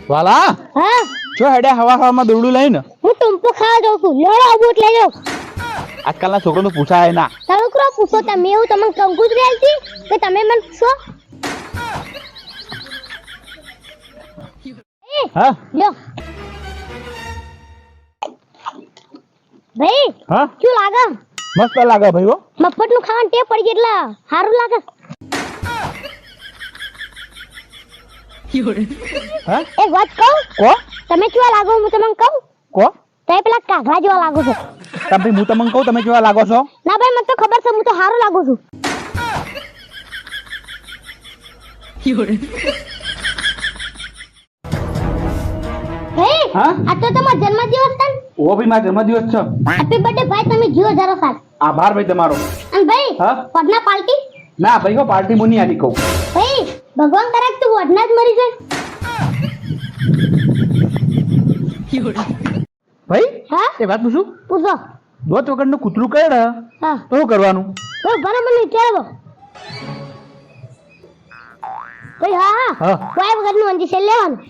વાલા હા જો હેડે હવામાં દોરડું લઈને હું ટુંપો ખાવા જાઉં છું લેડો આબૂટ લઈ જાઓ આજકાલના છોકરાનું પૂછાય ના છોકરો પૂછો તમે એવું તમને કંકુતરી આલતી કે તમે મને પૂછો હા લ્યો ભાઈ હા શું લાગે મસ્ત લાગે ભાઈ હો મફતનું ખાવાનું ટેવ પડી ગઈ એટલે સારું લાગે હા એક વાત કહું કો તમે કેવા લાગો હું તમને કહું કો તમે પેલા કાઘરા જેવા લાગો છો તમે હું તમને કહું તમે કેવા લાગો છો ના ભાઈ મને તો ખબર છે હું તો સારું લાગુ છું ભાઈ હા આ તો તમારો જન્મદિવસ છે ને? ઓ ભાઈ મારો જન્મદિવસ છે હેપી બર્થડે ભાઈ તમે જીવો જરો સાલ આભાર ભાઈ તમારો અને ભાઈ હા પગના પાર્ટી ના ભાઈ હો પાર્ટી મુની આલી કહું ભાઈ ભગવાન કરે તું વડના જ મરી જાય ભાઈ હા એ વાત પૂછું પૂછો દોત વગરનું કૂતરું કરડે હા તો શું કરવાનું તો ઘરે મને વિચારો ભાઈ હા હા કોઈ વગરનું અંજીસર લેવાનું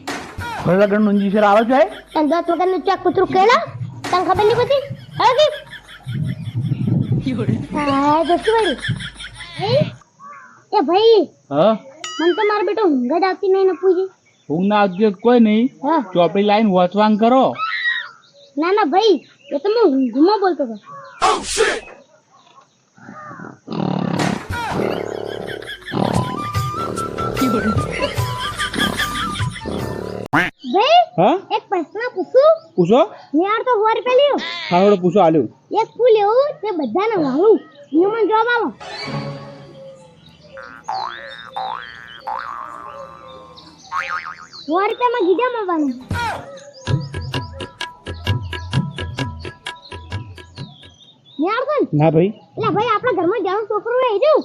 ઘર લગનનું ઇન્જેક્શન આવે છે તને દોત વગરનું ચા કૂતરું કેળા તને ખબર નહીં પડતી હવે હા જોશી ભાઈ એ ભાઈ હા મને તો મારો બેટો ઊંઘ જ આવતી નહીં ને પૂછી ઊંઘ ના આવતી કોઈ નહીં હા ચોપડી લાઈન વોચવાંગ કરો ના ના ભાઈ એ તો હું ઊંઘમાં બોલતો હતો ભાઈ હા એક પ્રશ્ન પૂછું પૂછો યાર તો 100 રૂપિયા લ્યો હારોડો પૂછો આલ્યું એક ફૂલ એવું તે બધાને વાળું એનો મને જવાબ આવો 100 રૂપિયામાં ગીડા મળવાનું યાર કોણ ના ભાઈ એટલે ભાઈ આપણા ઘરમાં જાણું છોકરું રહી જવું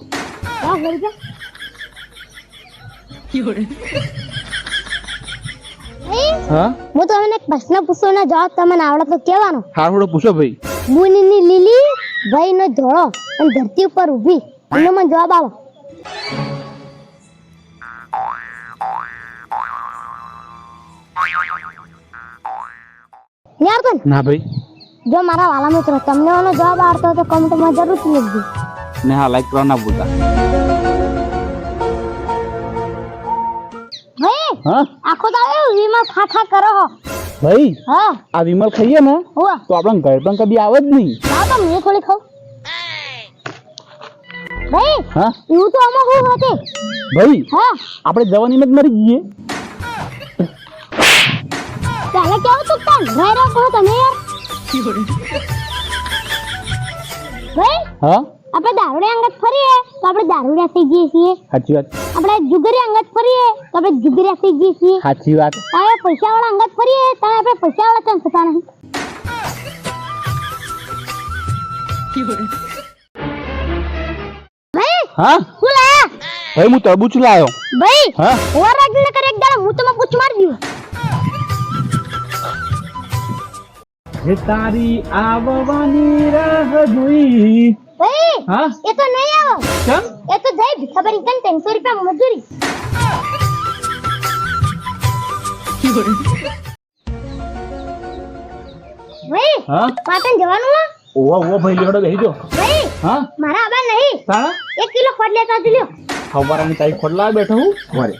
લાવ 100 રૂપિયા હા હું તમને એક પ્રશ્ન પૂછવાનો જવાબ તમને આવડે તો કહેવાનો હારોડો પૂછો ભાઈ બુનીની લીલી ભાઈનો ધોળો અને ધરતી ઉપર ઊભી એનો મને જવાબ આવો યાર કોણ ના ભાઈ જો મારા વાલા મિત્રો તમને આનો જવાબ આવડતો હોય તો કમેન્ટમાં જરૂરથી લખજો ને હા લાઈક કરવા ના ભૂલતા ભાઈ હા આખો દાડો વીમા ખાખા કરો હો ભાઈ હા આ વિમલ ખાઈએ ને હુઆ તો આપણને ઘર પણ કદી આવે જ નહીં હા તો મેં થોડી ખાઉં ભાઈ હા એવું તો આમાં શું હતી ભાઈ હા આપણે જવાનીમાં જ મરી જઈએ પહેલા કેવું તું તન ઘરે કહો તમે યાર ભાઈ હા આપણે દારૂડિયા અંગત ફરીએ તો આપણે દારૂડિયા થઈ જઈએ છીએ સાચી વાત આપણે જુગરી અંગત ફરીએ તો આપણે જુગરિયા થઈ જઈએ છીએ સાચી વાત તારે પૈસાવાળા અંગત ફરીએ તારે આપણે પૈસાવાળા કેમ થતા નહીં ભાઈ હા શું લાયા ભાઈ હું તરબૂચ લાયો ભાઈ હા ઓવર રાઈડ ન કરે એક દાડો હું તમે પૂછ માર દઉં હે તારી આવવાની રાહ જોઈ ભાઈ હા એ તો નહીં આવો કેમ એ તો જઈ ખબર કન 300 રૂપિયા મજૂરી ભાઈ હા પાટણ જવાનું હો ઓવા ઓવા ભાઈ લેવડો બેહી જો ભાઈ હા મારા આબા નહીં તારા 1 કિલો ખોટ લેતા જ લ્યો ખબરાની તારી ખોડલા બેઠો હું મારે